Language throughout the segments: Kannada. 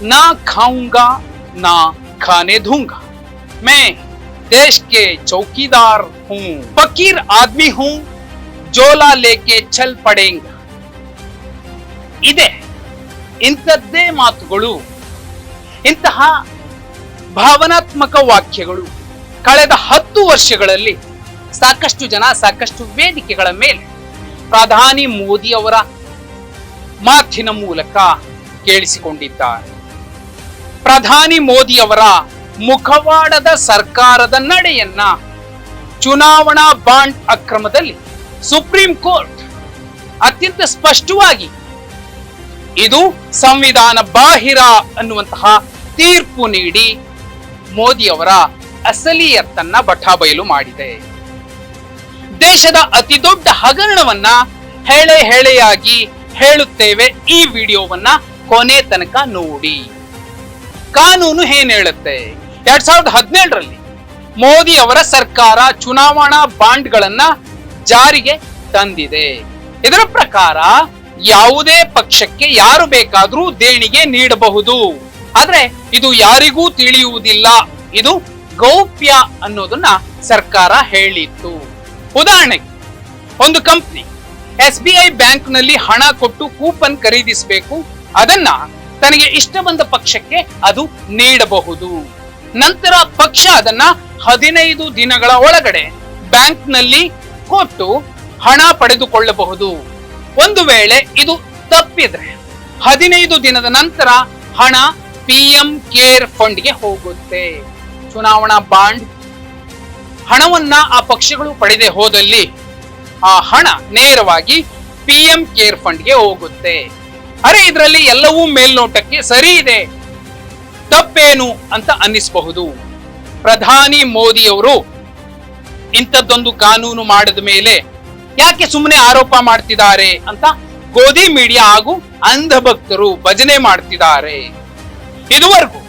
ना खाऊंगा ना खाने दूंगा, मैं देश के चौकीदार हूं, फकीर आदमी हूं, ಜೋಲಾ ಲೇಕೆ ಚಲ್ ಪಡೆಂಗ. ಇದೆ ಇಂಥದ್ದೇ ಮಾತುಗಳು, ಇಂತಹ ಭಾವನಾತ್ಮಕ ವಾಕ್ಯಗಳು ಕಳೆದ 10 ವರ್ಷಗಳಲ್ಲಿ ಸಾಕಷ್ಟು ಜನ ಸಾಕಷ್ಟು ವೇದಿಕೆಗಳ ಮೇಲೆ ಪ್ರಧಾನಿ ಮೋದಿ ಅವರ ಮಾತಿನ ಮೂಲಕ ಕೇಳಿಸಿಕೊಂಡಿದ್ದಾರೆ. ಪ್ರಧಾನಿ ಮೋದಿ ಅವರ ಮುಖವಾಡದ ಸರ್ಕಾರದ ನಡೆಯನ್ನ ಚುನಾವಣಾ ಬಾಂಡ್ ಅಕ್ರಮದಲ್ಲಿ ಸುಪ್ರೀಂ ಕೋರ್ಟ್ ಅತ್ಯಂತ ಸ್ಪಷ್ಟವಾಗಿ ಇದು ಸಂವಿಧಾನ ಬಾಹಿರ ಅನ್ನುವಂತಹ ತೀರ್ಪು ನೀಡಿ ಮೋದಿ ಅವರ ಅಸಲಿಯತ್ತನ್ನ ಬಟಾಬಯಲು ಮಾಡಿದೆ. ದೇಶದ ಅತಿ ದೊಡ್ಡ ಹಗರಣವನ್ನ ಹೇಳೆಯಾಗಿ ಹೇಳುತ್ತೇವೆ. ಈ ವಿಡಿಯೋವನ್ನ ಕೊನೆ ತನಕ ನೋಡಿ. ಕಾನೂನು ಏನ್ ಹೇಳುತ್ತೆ? 2017ರಲ್ಲಿ ಮೋದಿ ಅವರ ಸರ್ಕಾರ ಚುನಾವಣಾ ಬಾಂಡ್ಗಳನ್ನ ಜಾರಿಗೆ ತಂದಿದೆ. ಇದರ ಪ್ರಕಾರ ಯಾವುದೇ ಪಕ್ಷಕ್ಕೆ ಯಾರು ಬೇಕಾದ್ರೂ ದೇಣಿಗೆ ನೀಡಬಹುದು, ಆದ್ರೆ ಇದು ಯಾರಿಗೂ ತಿಳಿಯುವುದಿಲ್ಲ, ಇದು ಗೌಪ್ಯ ಅನ್ನೋದನ್ನ ಸರ್ಕಾರ ಹೇಳಿತ್ತು. ಉದಾಹರಣೆಗೆ ಒಂದು ಕಂಪನಿ SBI ಬ್ಯಾಂಕ್ ನಲ್ಲಿ ಹಣ ಕೊಟ್ಟು ಕೂಪನ್ ಖರೀದಿಸಬೇಕು, ಅದನ್ನ ತನಗೆ ಇಷ್ಟ ಬಂದ ಪಕ್ಷಕ್ಕೆ ಅದು ನೀಡಬಹುದು. ನಂತರ ಪಕ್ಷ ಅದನ್ನ 15 ದಿನಗಳ ಒಳಗಡೆ ಬ್ಯಾಂಕ್ ನಲ್ಲಿ ಕೊಟ್ಟು ಹಣ ಪಡೆದುಕೊಳ್ಳಬಹುದು. ಒಂದು ವೇಳೆ ಇದು ತಪ್ಪಿದ್ರೆ 15 ದಿನದ ನಂತರ ಹಣ PM ಕೇರ್ ಫಂಡ್ಗೆ ಹೋಗುತ್ತೆ. ಚುನಾವಣಾ ಬಾಂಡ್ ಹಣವನ್ನ ಆ ಪಕ್ಷಗಳು ಪಡೆದೇ ಹೋದಲ್ಲಿ ಆ ಹಣ ನೇರವಾಗಿ PM ಕೇರ್ ಫಂಡ್ಗೆ ಹೋಗುತ್ತೆ. ಅರೆ, ಇದರಲ್ಲಿ ಎಲ್ಲವೂ ಮೇಲ್ನೋಟಕ್ಕೆ ಸರಿ ಇದೆ, ತಪ್ಪೇನು ಅಂತ ಅನ್ನಿಸಬಹುದು. ಪ್ರಧಾನಿ ಮೋದಿ ಅವರು ಇಂಥದ್ದೊಂದು ಕಾನೂನು ಮಾಡಿದ ಮೇಲೆ ಯಾಕೆ ಸುಮ್ಮನೆ ಆರೋಪ ಮಾಡ್ತಿದ್ದಾರೆ ಅಂತ ಗೋಧಿ ಮೀಡಿಯಾ ಹಾಗೂ ಅಂಧ ಭಕ್ತರು ಭಜನೆ ಮಾಡ್ತಿದ್ದಾರೆ. ಇದುವರೆಗೂ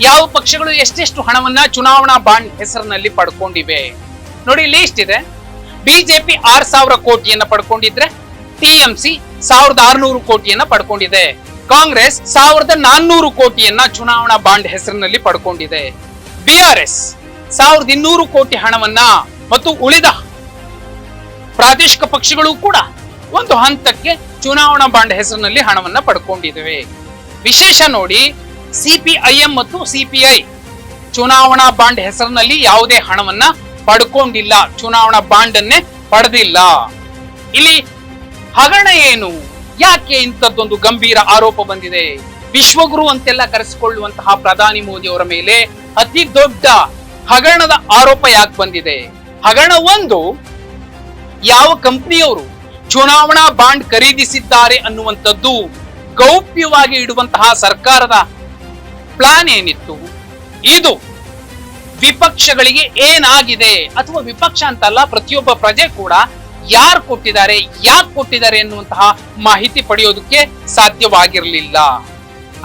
ಯಾವ ಪಕ್ಷಗಳು ಎಷ್ಟೆಷ್ಟು ಹಣವನ್ನ ಚುನಾವಣಾ ಬಾಂಡ್ ಹೆಸರಿನಲ್ಲಿ ಪಡ್ಕೊಂಡಿವೆ ನೋಡಿ, ಲೀಸ್ಟ್ ಇದೆ. BJP 6,000 ಕೋಟಿಯನ್ನ ಪಡ್ಕೊಂಡಿದ್ರೆ TMC 1,600 ಕೋಟಿಯನ್ನ ಪಡ್ಕೊಂಡಿದೆ. ಕಾಂಗ್ರೆಸ್ 1,400 ಕೋಟಿಯನ್ನ ಚುನಾವಣಾ ಬಾಂಡ್ ಹೆಸರಿನಲ್ಲಿ ಪಡ್ಕೊಂಡಿದೆ. BRS 1,200 ಕೋಟಿ ಹಣವನ್ನ ಮತ್ತು ಉಳಿದ ಪ್ರಾದೇಶಿಕ ಪಕ್ಷಗಳು ಕೂಡ ಒಂದು ಹಂತಕ್ಕೆ ಚುನಾವಣಾ ಬಾಂಡ್ ಹೆಸರಿನಲ್ಲಿ ಹಣವನ್ನ ಪಡ್ಕೊಂಡಿದ್ದೇವೆ. ವಿಶೇಷ ನೋಡಿ, CPIM ಮತ್ತು CPI ಚುನಾವಣಾ ಬಾಂಡ್ ಹೆಸರಿನಲ್ಲಿ ಯಾವುದೇ ಹಣವನ್ನ ಪಡ್ಕೊಂಡಿಲ್ಲ, ಚುನಾವಣಾ ಬಾಂಡ್ ಅನ್ನೇ ಪಡೆದಿಲ್ಲ. ಇಲ್ಲಿ ಹಗರಣ ಏನು? ಯಾಕೆ ಇಂಥದ್ದೊಂದು ಗಂಭೀರ ಆರೋಪ ಬಂದಿದೆ? ವಿಶ್ವಗುರು ಅಂತೆಲ್ಲ ಕರೆಸಿಕೊಳ್ಳುವಂತಹ ಪ್ರಧಾನಿ ಮೋದಿ ಅವರ ಮೇಲೆ ಅತಿ ದೊಡ್ಡ ಹಗರಣದ ಆರೋಪ ಯಾಕೆ ಬಂದಿದೆ? ಹಗರಣ ಒಂದು, ಯಾವ ಕಂಪನಿಯವರು ಚುನಾವಣಾ ಬಾಂಡ್ ಖರೀದಿಸಿದ್ದಾರೆ ಅನ್ನುವಂಥದ್ದು ಗೌಪ್ಯವಾಗಿ ಇಡುವಂತಹ ಸರ್ಕಾರದ ಪ್ಲಾನ್ ಏನಿತ್ತು, ಇದು ವಿಪಕ್ಷಗಳಿಗೆ ಏನಾಗಿದೆ, ಅಥವಾ ವಿಪಕ್ಷ ಅಂತಲ್ಲ, ಪ್ರತಿಯೊಬ್ಬ ಪ್ರಜೆ ಕೂಡ ಯಾರು ಕೊಟ್ಟಿದ್ದಾರೆ, ಯಾಕೆ ಕೊಟ್ಟಿದ್ದಾರೆ ಎನ್ನುವಂತಹ ಮಾಹಿತಿ ಪಡೆಯೋದಕ್ಕೆ ಸಾಧ್ಯವಾಗಿರಲಿಲ್ಲ.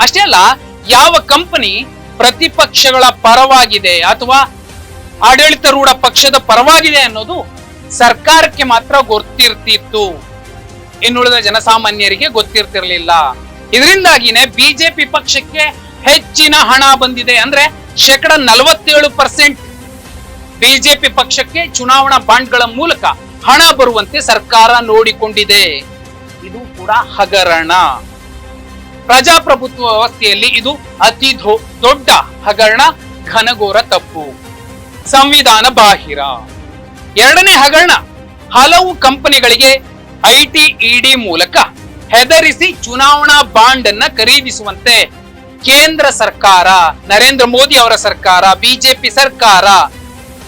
ಅಷ್ಟೇ ಅಲ್ಲ, ಯಾವ ಕಂಪನಿ ಪ್ರತಿಪಕ್ಷಗಳ ಪರವಾಗಿದೆ ಅಥವಾ ಆಡಳಿತಾರೂಢ ಪಕ್ಷದ ಪರವಾಗಿದೆ ಅನ್ನೋದು ಸರ್ಕಾರಕ್ಕೆ ಮಾತ್ರ ಗೊತ್ತಿರ್ತಿತ್ತು, ಇನ್ನುಳಿದ ಜನಸಾಮಾನ್ಯರಿಗೆ ಗೊತ್ತಿರ್ತಿರ್ಲಿಲ್ಲ. ಇದರಿಂದಾಗಿನೇ ಬಿಜೆಪಿ ಪಕ್ಷಕ್ಕೆ ಹೆಚ್ಚಿನ ಹಣ ಬಂದಿದೆ. ಅಂದ್ರೆ 47% ಬಿಜೆಪಿ ಪಕ್ಷಕ್ಕೆ ಚುನಾವಣಾ ಬಾಂಡ್ಗಳ ಮೂಲಕ ಹಣ ಬರುವಂತೆ ಸರ್ಕಾರ ನೋಡಿಕೊಂಡಿದೆ. ಇದು ಕೂಡ ಹಗರಣ. ಪ್ರಜಾಪ್ರಭುತ್ವ ವ್ಯವಸ್ಥೆಯಲ್ಲಿ ಇದು ಅತಿ ದೊಡ್ಡ ಹಗರಣ, ಘನಘೋರ ತಪ್ಪು, ಸಂವಿಧಾನ ಬಾಹಿರ. ಎರಡನೇ ಹಗರಣ, ಹಲವು ಕಂಪನಿಗಳಿಗೆ IT ED ಮೂಲಕ ಹೆದರಿಸಿ ಚುನಾವಣಾ ಬಾಂಡ್ ಅನ್ನ ಖರೀದಿಸುವಂತೆ ಕೇಂದ್ರ ಸರ್ಕಾರ, ನರೇಂದ್ರ ಮೋದಿ ಅವರ ಸರ್ಕಾರ, ಬಿಜೆಪಿ ಸರ್ಕಾರ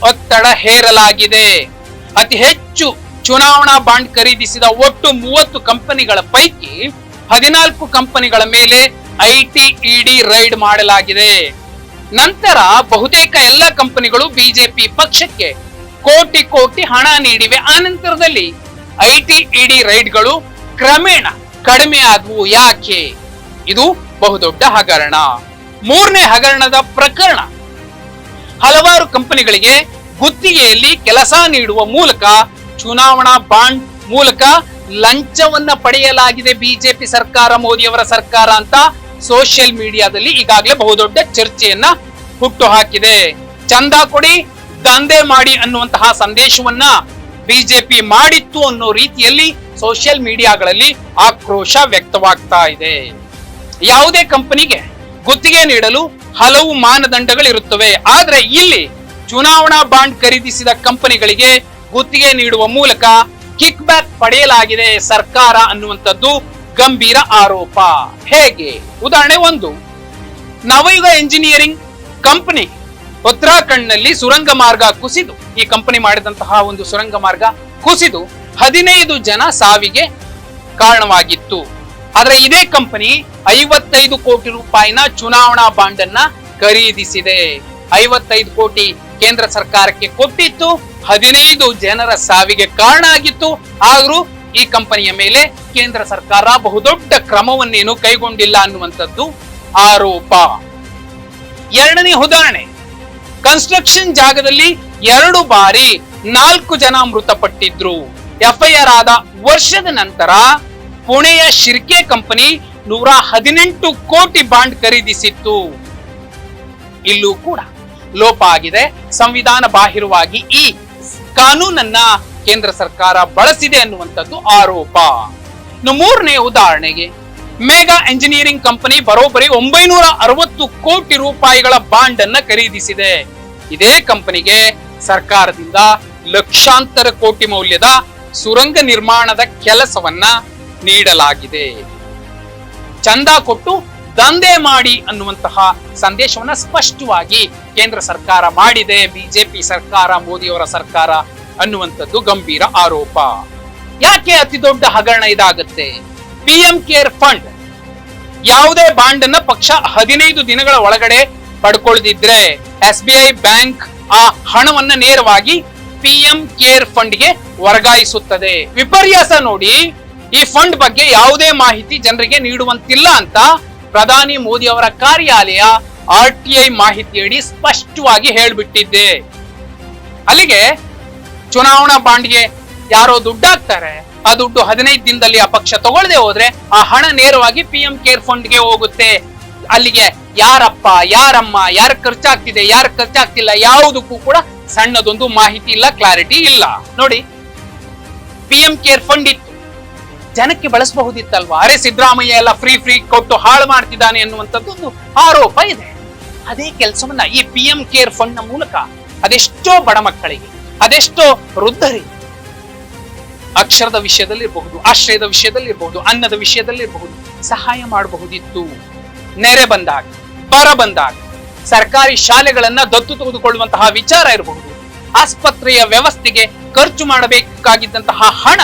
ಒತ್ತಡ ಹೇರಲಾಗಿದೆ. ಅತಿ ಹೆಚ್ಚು ಚುನಾವಣಾ ಬಾಂಡ್ ಖರೀದಿಸಿದ ಒಟ್ಟು 30 ಕಂಪನಿಗಳ ಪೈಕಿ 14 ಕಂಪನಿಗಳ ಮೇಲೆ IT ED ರೈಡ್ ಮಾಡಲಾಗಿದೆ. ನಂತರ ಬಹುತೇಕ ಎಲ್ಲ ಕಂಪನಿಗಳು ಬಿಜೆಪಿ ಪಕ್ಷಕ್ಕೆ ಕೋಟಿ ಕೋಟಿ ಹಣ ನೀಡಿವೆ. ಆ ನಂತರದಲ್ಲಿ IT ED ರೈಡ್ಗಳು ಕ್ರಮೇಣ ಕಡಿಮೆ ಆದವು. ಯಾಕೆ? ಇದು ಬಹುದೊಡ್ಡ ಹಗರಣ. ಮೂರನೇ ಹಗರಣದ ಪ್ರಕರಣ, ಹಲವಾರು ಕಂಪನಿಗಳಿಗೆ ಗುತ್ತಿಗೆಯಲ್ಲಿ ಕೆಲಸ ನೀಡುವ ಮೂಲಕ ಚುನಾವಣಾ ಬಾಂಡ್ ಮೂಲಕ ಲಂಚವನ್ನ ಪಡೆಯಲಾಗಿದೆ ಬಿಜೆಪಿ ಸರ್ಕಾರ, ಮೋದಿಯವರ ಸರ್ಕಾರ ಅಂತ ಸೋಷಿಯಲ್ ಮೀಡಿಯಾದಲ್ಲಿ ಈಗಾಗಲೇ ಬಹುದೊಡ್ಡ ಚರ್ಚೆಯನ್ನ ಹುಟ್ಟು ಹಾಕಿದೆ. ಚಂದ ಕೊಡಿ, ದಂಧೆ ಮಾಡಿ ಅನ್ನುವಂತಹ ಸಂದೇಶವನ್ನ ಬಿಜೆಪಿ ಮಾಡಿತ್ತು ಅನ್ನೋ ರೀತಿಯಲ್ಲಿ ಸೋಷಿಯಲ್ ಮೀಡಿಯಾಗಳಲ್ಲಿ ಆಕ್ರೋಶ ವ್ಯಕ್ತವಾಗ್ತಾ ಇದೆ. ಯಾವುದೇ ಕಂಪನಿಗೆ ಗುತ್ತಿಗೆ ನೀಡಲು ಹಲವು ಮಾನದಂಡಗಳಿರುತ್ತವೆ. ಆದ್ರೆ ಇಲ್ಲಿ ಚುನಾವಣಾ ಬಾಂಡ್ ಖರೀದಿಸಿದ ಕಂಪನಿಗಳಿಗೆ ಗುತ್ತಿಗೆ ನೀಡುವ ಮೂಲಕ ಕಿಕ್ ಬ್ಯಾಕ್ ಪಡೆಯಲಾಗಿದೆ ಸರ್ಕಾರ ಅನ್ನುವಂಥದ್ದು ಗಂಭೀರ ಆರೋಪ. ಹೇಗೆ? ಉದಾಹರಣೆ 1, ನವಯುಗ ಎಂಜಿನಿಯರಿಂಗ್ ಕಂಪನಿ ಉತ್ತರಾಖಂಡ್ನಲ್ಲಿ ಸುರಂಗ ಮಾರ್ಗ ಕುಸಿದು, ಈ ಕಂಪನಿ ಮಾಡಿದಂತಹ ಒಂದು ಸುರಂಗ ಮಾರ್ಗ ಕುಸಿದು 15 ಜನ ಸಾವಿಗೆ ಕಾರಣವಾಗಿತ್ತು. ಆದ್ರೆ ಇದೇ ಕಂಪನಿ 55 ಕೋಟಿ ರೂಪಾಯಿನ ಚುನಾವಣಾ ಬಾಂಡ್ ಅನ್ನ ಖರೀದಿಸಿದೆ. 55 ಕೋಟಿ ಕೇಂದ್ರ ಸರ್ಕಾರಕ್ಕೆ ಕೊಟ್ಟಿತ್ತು, 15 ಜನರ ಸಾವಿಗೆ ಕಾರಣ ಆಗಿತ್ತು. ಆದ್ರೂ ಈ ಕಂಪನಿಯ ಮೇಲೆ ಕೇಂದ್ರ ಸರ್ಕಾರ ಬಹುದೊಡ್ಡ ಕ್ರಮವನ್ನೇನು ಕೈಗೊಂಡಿಲ್ಲ ಅನ್ನುವಂಥದ್ದು ಆರೋಪ. ಎರಡನೇ ಉದಾಹರಣೆ, ಕನ್ಸ್ಟ್ರಕ್ಷನ್ ಜಾಗದಲ್ಲಿ 2 ಬಾರಿ 4 ಜನ ಮೃತಪಟ್ಟಿದ್ರು. ಎಫ್ಐಆರ್ ಆದ ವರ್ಷದ ನಂತರ ಪುಣೆಯ ಶಿರ್ಕೆ ಕಂಪನಿ 118 ಕೋಟಿ ಬಾಂಡ್ ಖರೀದಿಸಿತ್ತು. ಇಲ್ಲೂ ಕೂಡ ಲೋಪ ಆಗಿದೆ. ಸಂವಿಧಾನ ಬಾಹಿರವಾಗಿ ಈ ಕಾನೂನನ್ನ ಕೇಂದ್ರ ಸರ್ಕಾರ ಬಳಸಿದೆ ಅನ್ನುವಂಥದ್ದು ಆರೋಪ. ಇನ್ನು ಮೂರನೇ ಉದಾಹರಣೆಗೆ, ಮೇಗಾ ಎಂಜಿನಿಯರಿಂಗ್ ಕಂಪನಿ ಬರೋಬ್ಬರಿ 960 ಕೋಟಿ ರೂಪಾಯಿಗಳ ಬಾಂಡ್ ಅನ್ನ ಖರೀದಿಸಿದೆ. ಇದೇ ಕಂಪನಿಗೆ ಸರ್ಕಾರದಿಂದ ಲಕ್ಷಾಂತರ ಕೋಟಿ ಮೌಲ್ಯದ ಸುರಂಗ ನಿರ್ಮಾಣದ ಕೆಲಸವನ್ನ ನೀಡಲಾಗಿದೆ. ಚಂದ ಕೊಟ್ಟು ದಂಧೆ ಮಾಡಿ ಅನ್ನುವಂತಹ ಸಂದೇಶವನ್ನ ಸ್ಪಷ್ಟವಾಗಿ ಕೇಂದ್ರ ಸರ್ಕಾರ ಮಾಡಿದೆ, ಬಿಜೆಪಿ ಸರ್ಕಾರ, ಮೋದಿಯವರ ಸರ್ಕಾರ ಅನ್ನುವಂಥದ್ದು ಗಂಭೀರ ಆರೋಪ. ಯಾಕೆ ಅತಿ ದೊಡ್ಡ ಹಗರಣ ಇದಾಗುತ್ತೆ? ಪಿಎಂ ಕೇರ್ ಫಂಡ್ ಯಾವುದೇ ಬಾಂಡ್ ಅನ್ನ ಪಕ್ಷ 15 ದಿನಗಳ ಒಳಗಡೆ ಪಡ್ಕೊಳ್ಳದಿದ್ರೆ SBI ಬ್ಯಾಂಕ್ ಆ ಹಣವನ್ನ ನೇರವಾಗಿ ಪಿಎಂ ಕೇರ್ ಫಂಡ್ ಗೆ ವರ್ಗಾಯಿಸುತ್ತದೆ. ವಿಪರ್ಯಾಸ ನೋಡಿ, ಈ ಫಂಡ್ ಬಗ್ಗೆ ಯಾವುದೇ ಮಾಹಿತಿ ಜನರಿಗೆ ನೀಡುವಂತಿಲ್ಲ ಅಂತ ಪ್ರಧಾನಿ ಮೋದಿ ಅವರ ಕಾರ್ಯಾಲಯ RTI ಮಾಹಿತಿಯಡಿ ಸ್ಪಷ್ಟವಾಗಿ ಹೇಳ್ಬಿಟ್ಟಿದ್ದೆ. ಅಲ್ಲಿಗೆ ಚುನಾವಣಾ ಬಾಂಡ್ಗೆ ಯಾರೋ ದುಡ್ಡು ಹಾಕ್ತಾರೆ, ಆ ದುಡ್ಡು 15 ದಿನದಲ್ಲಿ ಆ ಪಕ್ಷ ತಗೊಳ್ಳದೆ ಹೋದ್ರೆ ಆ ಹಣ ನೇರವಾಗಿ ಪಿಎಂ ಕೇರ್ ಫಂಡ್ ಗೆ ಹೋಗುತ್ತೆ. ಅಲ್ಲಿಗೆ ಯಾರಪ್ಪ, ಯಾರಮ್ಮ, ಯಾರು ಖರ್ಚಾಗ್ತಿದೆ, ಯಾರು ಖರ್ಚಾಗ್ತಿಲ್ಲ, ಯಾವುದಕ್ಕೂ ಕೂಡ ಸಣ್ಣದೊಂದು ಮಾಹಿತಿ ಇಲ್ಲ, ಕ್ಲಾರಿಟಿ ಇಲ್ಲ. ನೋಡಿ, ಪಿಎಂ ಕೇರ್ ಫಂಡ್ ಇತ್ತು, ಜನಕ್ಕೆ ಬಳಸಬಹುದಿತ್ತಲ್ವಾ? ಅರೆ ಸಿದ್ದರಾಮಯ್ಯ ಎಲ್ಲ ಫ್ರೀ ಕೊಟ್ಟು ಹಾಳು ಮಾಡ್ತಿದ್ದಾನೆ ಅನ್ನುವಂಥದ್ದು ಒಂದು ಆರೋಪ ಇದೆ. ಅದೇ ಕೆಲಸವನ್ನ ಈ ಪಿಎಂ ಕೇರ್ ಫಂಡ್ ನ ಮೂಲಕ ಅದೆಷ್ಟೋ ಬಡ ಮಕ್ಕಳಿಗೆ, ಅದೆಷ್ಟೋ ವೃದ್ಧರಿಗೆ ಅಕ್ಷರದ ವಿಷಯದಲ್ಲಿ ಇರಬಹುದು, ಆಶ್ರಯದ ವಿಷಯದಲ್ಲಿ ಇರಬಹುದು, ಅನ್ನದ ವಿಷಯದಲ್ಲಿ ಇರಬಹುದು, ಸಹಾಯ ಮಾಡಬಹುದಿತ್ತು. ನೆರೆ ಬಂದಾಗ, ಬರ ಬಂದಾಗ, ಸರ್ಕಾರಿ ಶಾಲೆಗಳನ್ನ ದತ್ತು ತೆಗೆದುಕೊಳ್ಳುವಂತಹ ವಿಚಾರ ಇರಬಹುದು, ಆಸ್ಪತ್ರೆಯ ವ್ಯವಸ್ಥೆಗೆ ಖರ್ಚು ಮಾಡಬೇಕಾಗಿದ್ದಂತಹ ಹಣ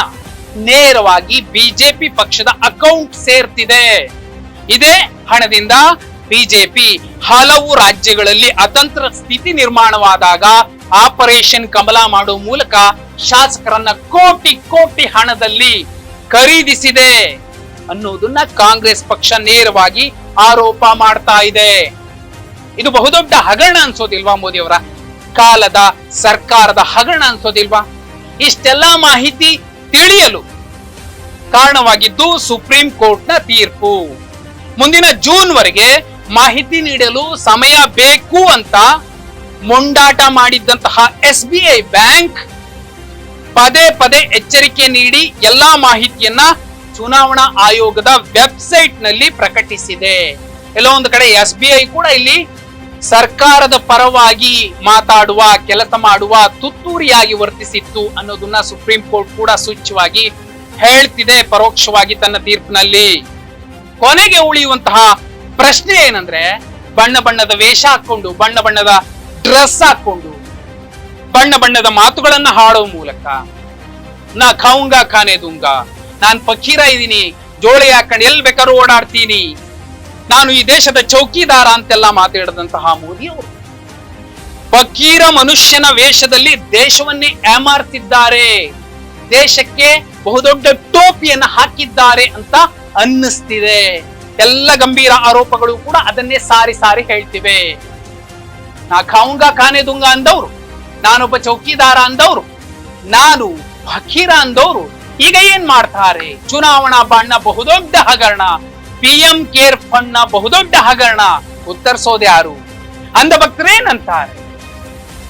ನೇರವಾಗಿ ಬಿಜೆಪಿ ಪಕ್ಷದ ಅಕೌಂಟ್ ಸೇರ್ತಿದೆ. ಇದೇ ಹಣದಿಂದ ಬಿಜೆಪಿ ಹಲವು ರಾಜ್ಯಗಳಲ್ಲಿ ಅತಂತ್ರ ಸ್ಥಿತಿ ನಿರ್ಮಾಣವಾದಾಗ ಆಪರೇಷನ್ ಕಮಲ ಮಾಡುವ ಮೂಲಕ ಶಾಸಕರನ್ನ ಕೋಟಿ ಹಣದಲ್ಲಿ ಖರೀದಿಸಿದೆ ಅನ್ನೋದನ್ನ ಕಾಂಗ್ರೆಸ್ ಪಕ್ಷ ನೇರವಾಗಿ ಆರೋಪ ಮಾಡ್ತಾ ಇದೆ. ಇದು ಬಹುದೊಡ್ಡ ಹಗರಣ ಅನ್ಸೋದಿಲ್ವಾ? ಮೋದಿ ಅವರ ಕಾಲದ ಸರ್ಕಾರದ ಹಗರಣ ಅನ್ಸೋದಿಲ್ವಾ? ಇಷ್ಟೆಲ್ಲಾ ಮಾಹಿತಿ ತಿಳಿಯಲು ಕಾರಣವಾಗಿದ್ದು ಸುಪ್ರೀಂ ಕೋರ್ಟ್ನ ತೀರ್ಪು. ಮುಂದಿನ ಜೂನ್ ವರೆಗೆ ಮಾಹಿತಿ ನೀಡಲು ಸಮಯ ಬೇಕು ಅಂತ ಮೊಂಡಾಟ ಮಾಡಿದ್ದಂತಹ SBI ಬ್ಯಾಂಕ್ ಪದೇ ಎಚ್ಚರಿಕೆ ನೀಡಿ ಎಲ್ಲಾ ಮಾಹಿತಿಯನ್ನ ಚುನಾವಣಾ ಆಯೋಗದ ವೆಬ್ಸೈಟ್ ನಲ್ಲಿ ಪ್ರಕಟಿಸಿದೆ. ಎಲ್ಲೋ ಒಂದು ಕಡೆ SBI ಕೂಡ ಇಲ್ಲಿ ಸರ್ಕಾರದ ಪರವಾಗಿ ಮಾತಾಡುವ, ಕೆಲಸ ಮಾಡುವ ತುತ್ತೂರಿಯಾಗಿ ವರ್ತಿಸಿತ್ತು ಅನ್ನೋದನ್ನ ಸುಪ್ರೀಂ ಕೋರ್ಟ್ ಕೂಡ ಸೂಚ್ಯವಾಗಿ ಹೇಳ್ತಿದೆ ಪರೋಕ್ಷವಾಗಿ ತನ್ನ ತೀರ್ಪಿನಲ್ಲಿ. ಕೊನೆಗೆ ಉಳಿಯುವಂತಹ ಪ್ರಶ್ನೆ ಏನಂದ್ರೆ, ಬಣ್ಣದ ವೇಷ ಹಾಕೊಂಡು, ಬಣ್ಣದ ಡ್ರೆಸ್ ಹಾಕೊಂಡು, ಬಣ್ಣದ ಮಾತುಗಳನ್ನ ಹಾಡೋ ಮೂಲಕ ನಾ ಖಾವುಂಗಾ ಖಾನೆ ದುಂಗಾ, ನಾನ್ ಫಕೀರ ಇದೀನಿ, ಜೋಳಿ ಹಾಕೊಂಡು ಎಲ್ಲಿ ಬೇಕಾದ್ರೂ ಓಡಾಡ್ತೀನಿ, ನಾನು ಈ ದೇಶದ ಚೌಕಿದಾರ ಅಂತೆಲ್ಲ ಮಾತಾಡಿದಂತಹ ಮೋದಿ ಅವರು ಫಕೀರ ಮನುಷ್ಯನ ವೇಷದಲ್ಲಿ ದೇಶವನ್ನೇ ಏಮಾರ್ತಿದ್ದಾರೆ, ದೇಶಕ್ಕೆ ಬಹುದೊಡ್ಡ ಟೋಪಿಯನ್ನ ಹಾಕಿದ್ದಾರೆ ಅಂತ ಅನ್ನಿಸ್ತಿದೆ. ಎಲ್ಲ ಗಂಭೀರ ಆರೋಪಗಳು ಕೂಡ ಅದನ್ನೇ ಸಾರಿ ಹೇಳ್ತಿವೆ. ನಾ ಖಾವುಂಗಾ ಖಾನೆ ದುಂಗ ಅಂದವ್ರು, ನಾನೊಬ್ಬ ಚೌಕಿದಾರ ಅಂದವ್ರು, ನಾನು ಫಕೀರ ಅಂದವ್ರು ಈಗ ಏನ್ ಮಾಡ್ತಾರೆ? ಚುನಾವಣಾ ಬಾಂಡ್ನ ಬಹುದೊಡ್ಡ ಹಗರಣ PM ಕೇರ್ ಫಂಡ್ ನ ಬಹುದೊಡ್ಡ ಹಗರಣ ಉತ್ತರಿಸೋದು ಯಾರು? ಅಂಧ ಭಕ್ತರೇನಂತಾರೆ?